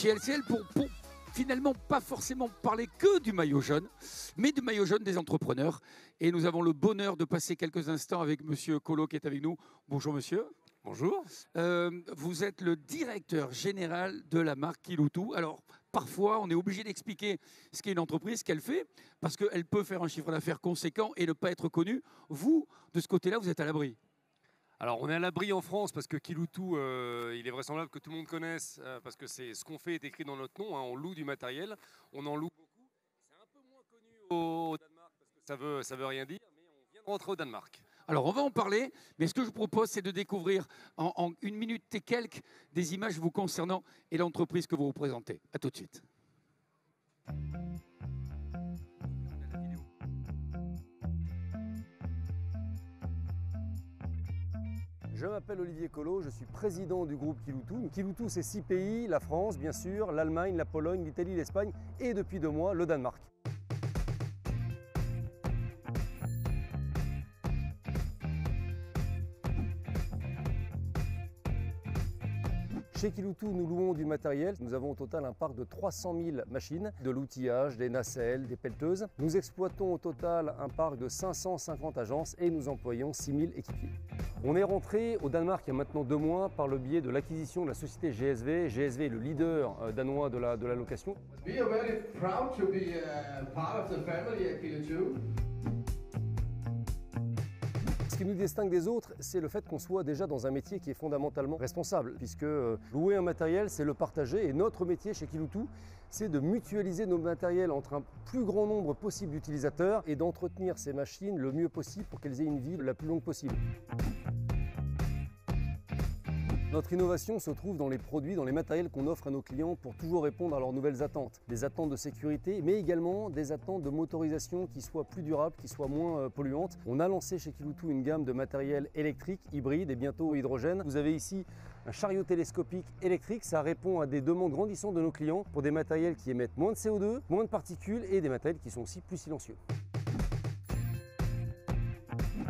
chez LCL pour finalement pas forcément parler que du maillot jaune, mais du maillot jaune des entrepreneurs. Et nous avons le bonheur de passer quelques instants avec Monsieur Collot qui est avec nous. Bonjour monsieur. Bonjour. Vous êtes le directeur général de la marque Kiloutou. Alors, parfois, on est obligé d'expliquer ce qu'est une entreprise, ce qu'elle fait, parce qu'elle peut faire un chiffre d'affaires conséquent et ne pas être connue. Vous, de ce côté-là, vous êtes à l'abri. Alors, on est à l'abri en France parce que Kiloutou, il est vraisemblable que tout le monde connaisse, parce que c'est ce qu'on fait est écrit dans notre nom. Hein, on loue du matériel, on en loue beaucoup. C'est un peu moins connu au Danemark parce que ça veut rien dire, mais on vient de rentrer au Danemark. Alors, on va en parler, mais ce que je vous propose, c'est de découvrir en une minute et quelques des images vous concernant et l'entreprise que vous représentez. À tout de suite. Je m'appelle Olivier Collot, je suis président du groupe Kiloutou. Kiloutou, c'est 6 pays, la France, bien sûr, l'Allemagne, la Pologne, l'Italie, l'Espagne et depuis 2 mois, le Danemark. Chez Kiloutou, nous louons du matériel. Nous avons au total un parc de 300 000 machines, de l'outillage, des nacelles, des pelleteuses. Nous exploitons au total un parc de 550 agences et nous employons 6 000 équipiers. On est rentré au Danemark il y a maintenant 2 mois par le biais de l'acquisition de la société GSV. GSV est le leader danois de la location. We are very proud to be part of the family at Kiloutou. Ce qui nous distingue des autres, c'est le fait qu'on soit déjà dans un métier qui est fondamentalement responsable, puisque louer un matériel, c'est le partager, et notre métier chez Kiloutou, c'est de mutualiser nos matériels entre un plus grand nombre possible d'utilisateurs et d'entretenir ces machines le mieux possible pour qu'elles aient une vie la plus longue possible. Notre innovation se trouve dans les produits, dans les matériels qu'on offre à nos clients pour toujours répondre à leurs nouvelles attentes. Des attentes de sécurité, mais également des attentes de motorisation qui soient plus durables, qui soient moins polluantes. On a lancé chez Kiloutou une gamme de matériel électrique, hybride et bientôt hydrogène. Vous avez ici un chariot télescopique électrique. Ça répond à des demandes grandissantes de nos clients pour des matériels qui émettent moins de CO2, moins de particules et des matériels qui sont aussi plus silencieux.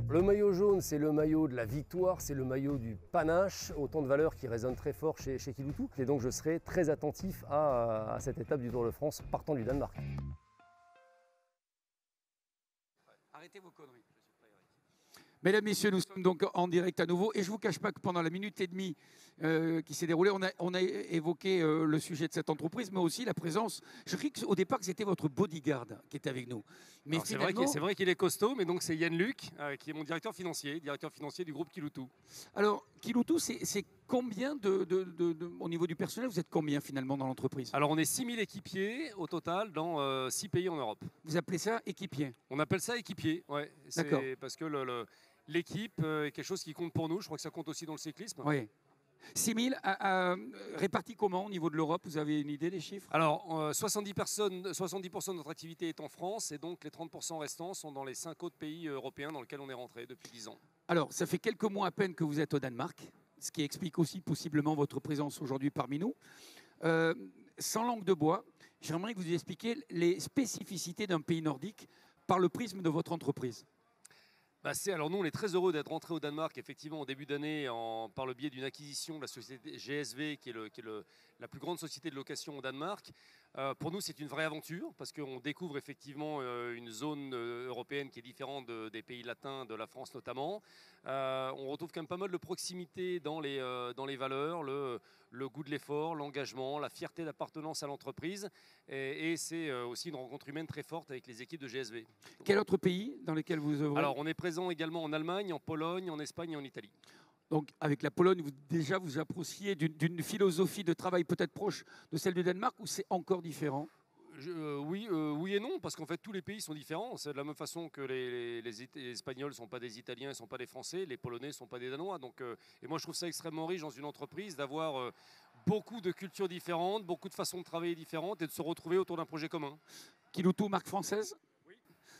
Le maillot jaune, c'est le maillot de la victoire, c'est le maillot du panache, autant de valeurs qui résonnent très fort chez Kiloutou. Et donc je serai très attentif à cette étape du Tour de France partant du Danemark. Arrêtez vos conneries. Mesdames, Messieurs, nous sommes donc en direct à nouveau et je ne vous cache pas que pendant la minute et demie qui s'est déroulée, on a évoqué le sujet de cette entreprise, mais aussi la présence. Je crois qu'au départ, c'était votre bodyguard qui était avec nous. Mais finalement... C'est vrai qu'il est costaud, mais donc c'est Yann Luc qui est mon directeur financier du groupe Kiloutou. Alors, Kiloutou, c'est combien au niveau du personnel, vous êtes combien finalement dans l'entreprise? Alors on est 6 000 équipiers au total dans 6 pays en Europe. Vous appelez ça équipier? On appelle ça équipier, ouais. D'accord. Parce que l'équipe est quelque chose qui compte pour nous. Je crois que ça compte aussi dans le cyclisme. Oui. 6 000 répartis comment au niveau de l'Europe? Vous avez une idée des chiffres? Alors, 70% de notre activité est en France et donc les 30% restants sont dans les 5 autres pays européens dans lesquels on est rentré depuis 10 ans. Alors, ça fait quelques mois à peine que vous êtes au Danemark, ce qui explique aussi possiblement votre présence aujourd'hui parmi nous. Sans langue de bois, j'aimerais que vous expliquiez les spécificités d'un pays nordique par le prisme de votre entreprise. Alors nous, on est très heureux d'être rentré au Danemark, effectivement, en début d'année, par le biais d'une acquisition de la société GSV, qui est la plus grande société de location au Danemark. Pour nous, c'est une vraie aventure, parce qu'on découvre effectivement une zone européenne qui est différente des pays latins, de la France notamment. On retrouve quand même pas mal de proximité dans les valeurs, le goût de l'effort, l'engagement, la fierté d'appartenance à l'entreprise. Et c'est aussi une rencontre humaine très forte avec les équipes de GSV. Quel autre pays dans lequel vous œuvrez? Alors, on est présent également en Allemagne, en Pologne, en Espagne et en Italie. Donc, avec la Pologne, vous approchiez d'une philosophie de travail peut-être proche de celle du Danemark, ou c'est encore différent? Oui et non, parce qu'en fait, tous les pays sont différents. C'est de la même façon que les Espagnols ne sont pas des Italiens, ne sont pas des Français, les Polonais ne sont pas des Danois. Donc, et moi, je trouve ça extrêmement riche dans une entreprise d'avoir beaucoup de cultures différentes, beaucoup de façons de travailler différentes et de se retrouver autour d'un projet commun. Kiloutou, marque française? Oui.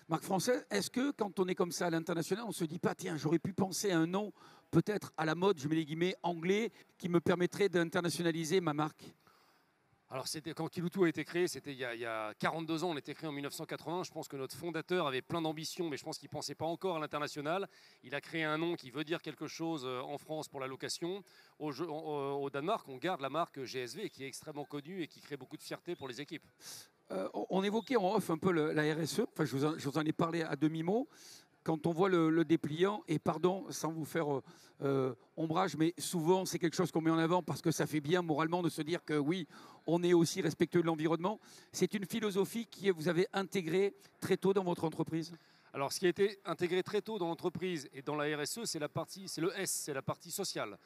Marque française, est-ce que quand on est comme ça à l'international, on ne se dit pas, tiens, j'aurais pu penser à un nom peut-être à la mode, je mets les guillemets, anglais, qui me permettrait d'internationaliser ma marque? Alors, quand Kiloutou a été créé, c'était il y a 42 ans, on était créé en 1980. Je pense que notre fondateur avait plein d'ambitions, mais je pense qu'il ne pensait pas encore à l'international. Il a créé un nom qui veut dire quelque chose en France pour la location. Au Danemark, on garde la marque GSV qui est extrêmement connue et qui crée beaucoup de fierté pour les équipes. On évoquait en off un peu la RSE, enfin, je vous en ai parlé à demi-mot. Quand on voit le dépliant, et pardon, sans vous faire ombrage, mais souvent c'est quelque chose qu'on met en avant parce que ça fait bien moralement de se dire que oui, on est aussi respectueux de l'environnement. C'est une philosophie que vous avez intégrée très tôt dans votre entreprise? Alors, ce qui a été intégré très tôt dans l'entreprise et dans la RSE, c'est le S, c'est la partie sociale.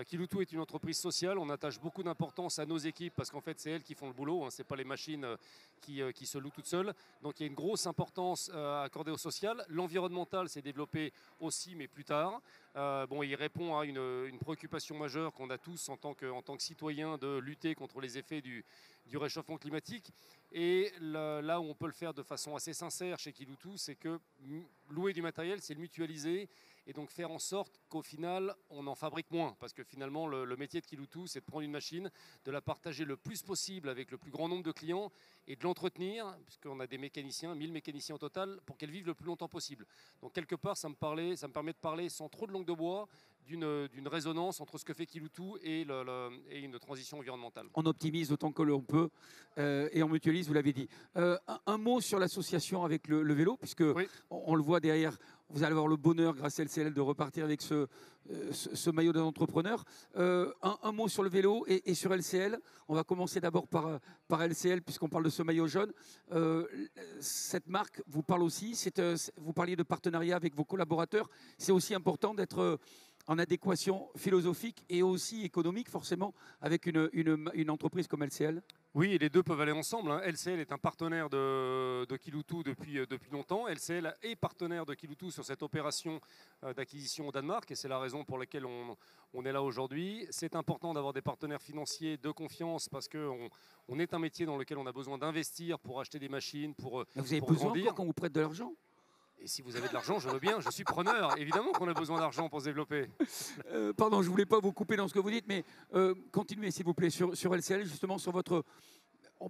Kiloutou est une entreprise sociale, on attache beaucoup d'importance à nos équipes parce qu'en fait c'est elles qui font le boulot, hein, ce n'est pas les machines qui se louent toutes seules. Donc il y a une grosse importance accordée au social. L'environnemental s'est développé aussi, mais plus tard. Il répond à une préoccupation majeure qu'on a tous en tant que citoyens de lutter contre les effets du réchauffement climatique. Et là où on peut le faire de façon assez sincère chez Kiloutou, c'est que louer du matériel, c'est le mutualiser et donc faire en sorte qu'au final, on en fabrique moins. Parce que finalement, le métier de Kiloutou, c'est de prendre une machine, de la partager le plus possible avec le plus grand nombre de clients et de l'entretenir, puisqu'on a des mécaniciens, 1000 mécaniciens au total, pour qu'elle vive le plus longtemps possible. Donc quelque part, ça me permet de parler sans trop de langue de bois, d'une résonance entre ce que fait Kiloutou et une transition environnementale. On optimise autant que l'on peut et on mutualise, vous l'avez dit. Un mot sur l'association avec le vélo, puisque oui. on le voit derrière, vous allez avoir le bonheur, grâce à LCL, de repartir avec ce maillot d'un entrepreneur. Un mot sur le vélo et sur LCL. On va commencer d'abord par LCL, puisqu'on parle de ce maillot jaune. Cette marque vous parle aussi. Vous parliez de partenariat avec vos collaborateurs. C'est aussi important d'être en adéquation philosophique et aussi économique, forcément, avec une entreprise comme LCL. Oui, et les deux peuvent aller ensemble. Hein. LCL est un partenaire de Kiloutou depuis longtemps. LCL est partenaire de Kiloutou sur cette opération d'acquisition au Danemark et c'est la raison pour laquelle on est là aujourd'hui. C'est important d'avoir des partenaires financiers de confiance parce qu'on est un métier dans lequel on a besoin d'investir pour acheter des machines, pour vous avez pour besoin grandir. encore qu'on vous prête de l'argent? Et si vous avez de l'argent, je veux bien, je suis preneur. Évidemment qu'on a besoin d'argent pour se développer. Pardon, je ne voulais pas vous couper dans ce que vous dites, mais continuez s'il vous plaît sur LCL, justement sur votre...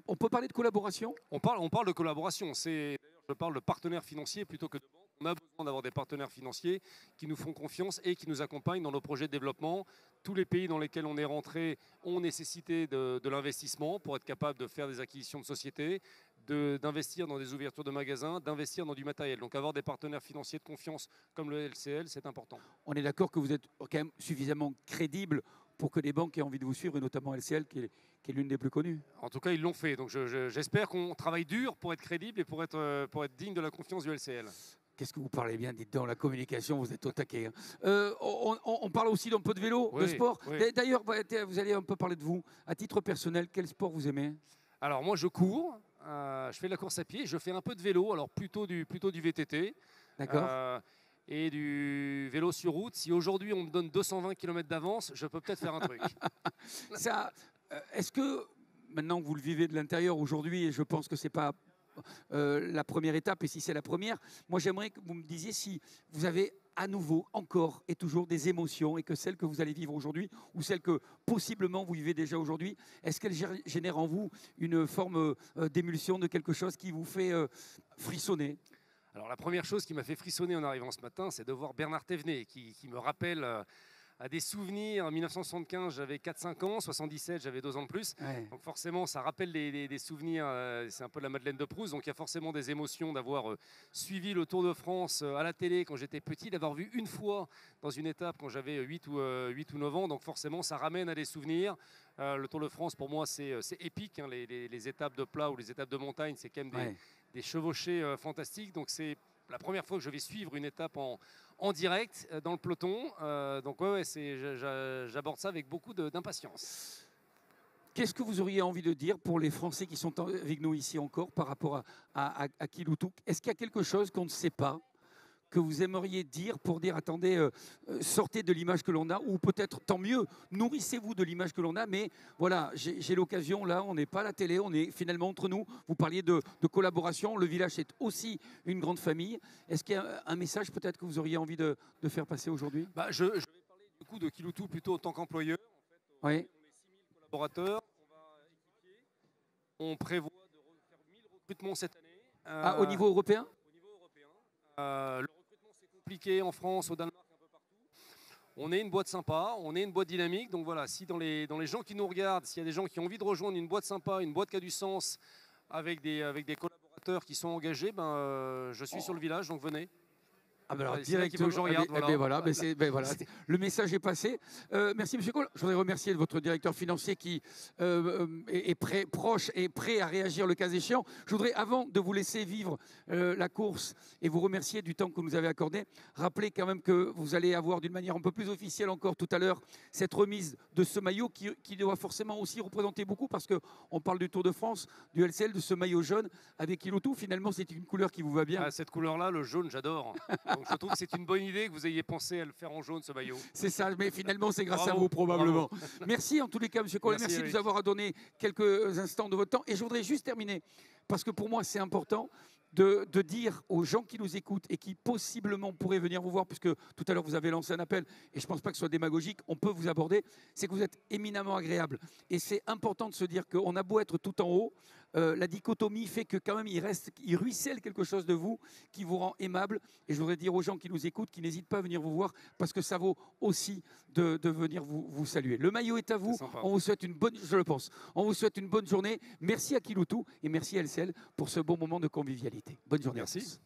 On peut parler de collaboration? On parle de collaboration. Je parle de partenaires financiers plutôt que de banques. On a besoin d'avoir des partenaires financiers qui nous font confiance et qui nous accompagnent dans nos projets de développement. Tous les pays dans lesquels on est rentré ont nécessité de l'investissement pour être capable de faire des acquisitions de sociétés, d'investir dans des ouvertures de magasins, d'investir dans du matériel. Donc avoir des partenaires financiers de confiance comme le LCL, c'est important. On est d'accord que vous êtes quand même suffisamment crédible pour que les banques aient envie de vous suivre, et notamment LCL qui est l'une des plus connues. En tout cas, ils l'ont fait. Donc j'espère qu'on travaille dur pour être crédible et pour être digne de la confiance du LCL. Qu'est-ce que vous parlez bien, dites donc, la communication, vous êtes au taquet. Hein. On parle aussi d'un peu de vélo, oui, de sport. Oui. D'ailleurs, vous allez un peu parler de vous. À titre personnel, quel sport vous aimez? Alors moi, je cours, je fais de la course à pied, je fais un peu de vélo, alors plutôt du VTT. D'accord. Et du vélo sur route. Si aujourd'hui on me donne 220 km d'avance, je peux peut-être faire un truc. Est-ce que, maintenant que vous le vivez de l'intérieur aujourd'hui, et je pense que ce n'est pas la première étape, et si c'est la première, moi j'aimerais que vous me disiez si vous avez à nouveau, encore et toujours des émotions, et que celles que vous allez vivre aujourd'hui, ou celles que possiblement vous vivez déjà aujourd'hui, est-ce qu'elles génèrent en vous une forme d'émulsion, de quelque chose qui vous fait frissonner? Alors la première chose qui m'a fait frissonner en arrivant ce matin, c'est de voir Bernard Thévenet, qui me rappelle à des souvenirs. En 1975, j'avais 4-5 ans, 77, j'avais 2 ans de plus. Ouais. Donc forcément, ça rappelle des souvenirs, c'est un peu la Madeleine de Proust. Donc il y a forcément des émotions d'avoir suivi le Tour de France à la télé quand j'étais petit, d'avoir vu une fois dans une étape quand j'avais 8 ou 9 ans. Donc forcément, ça ramène à des souvenirs. Le Tour de France, pour moi, c'est épique. Hein. Les étapes de plat ou les étapes de montagne, c'est quand même des chevauchées fantastiques. Donc c'est la première fois que je vais suivre une étape en direct dans le peloton. Donc j'aborde ça avec beaucoup d'impatience. Qu'est-ce que vous auriez envie de dire pour les Français qui sont avec nous ici encore par rapport à Kiloutou? Est-ce qu'il y a quelque chose qu'on ne sait pas, que vous aimeriez dire pour dire attendez, sortez de l'image que l'on a, ou peut-être tant mieux, nourrissez-vous de l'image que l'on a, mais voilà, j'ai l'occasion là, on n'est pas à la télé, on est finalement entre nous. Vous parliez de collaboration, le village c'est aussi une grande famille. Est-ce qu'il y a un message peut-être que vous auriez envie de faire passer aujourd'hui? Je vais parler du coup de Kiloutou plutôt en tant qu'employeur. En fait, oui. On est 6000 collaborateurs, on va équipier. On prévoit de faire 1000 recrutements cette année. Au niveau européen? Au niveau européen. Le recrutement, c'est compliqué en France, au Danemark, un peu partout. On est une boîte sympa, on est une boîte dynamique. Donc voilà, si dans les gens qui nous regardent, s'il y a des gens qui ont envie de rejoindre une boîte sympa, une boîte qui a du sens, avec des collaborateurs qui sont engagés, je suis sur le village, donc venez. Alors, c'est là qu'il faut que je regarde, voilà. Le message est passé. Merci, M. Cole. Je voudrais remercier votre directeur financier qui est proche et prêt à réagir le cas échéant. Je voudrais, avant de vous laisser vivre la course et vous remercier du temps que vous nous avez accordé, rappeler quand même que vous allez avoir d'une manière un peu plus officielle encore tout à l'heure cette remise de ce maillot qui doit forcément aussi représenter beaucoup parce qu'on parle du Tour de France, du LCL, de ce maillot jaune avec Ilotou. Finalement, c'est une couleur qui vous va bien. Cette couleur-là, le jaune, j'adore. Donc je trouve que c'est une bonne idée que vous ayez pensé à le faire en jaune, ce maillot. C'est ça, mais finalement, c'est grâce Bravo, à vous, probablement. bravo. Merci en tous les cas, M. Cole. Merci de nous avoir donné quelques instants de votre temps. Et je voudrais juste terminer, parce que pour moi, c'est important de dire aux gens qui nous écoutent et qui possiblement pourraient venir vous voir, puisque tout à l'heure, vous avez lancé un appel, et je ne pense pas que ce soit démagogique, on peut vous aborder, c'est que vous êtes éminemment agréable. Et c'est important de se dire qu'on a beau être tout en haut, la dichotomie fait que quand même il ruisselle quelque chose de vous qui vous rend aimable. Et je voudrais dire aux gens qui nous écoutent, qui n'hésitent pas à venir vous voir, parce que ça vaut aussi de venir vous saluer. Le maillot est à vous. On vous souhaite une bonne, je le pense. On vous souhaite une bonne journée. Merci à Kiloutou et merci à LCL pour ce bon moment de convivialité. Bonne journée. Merci.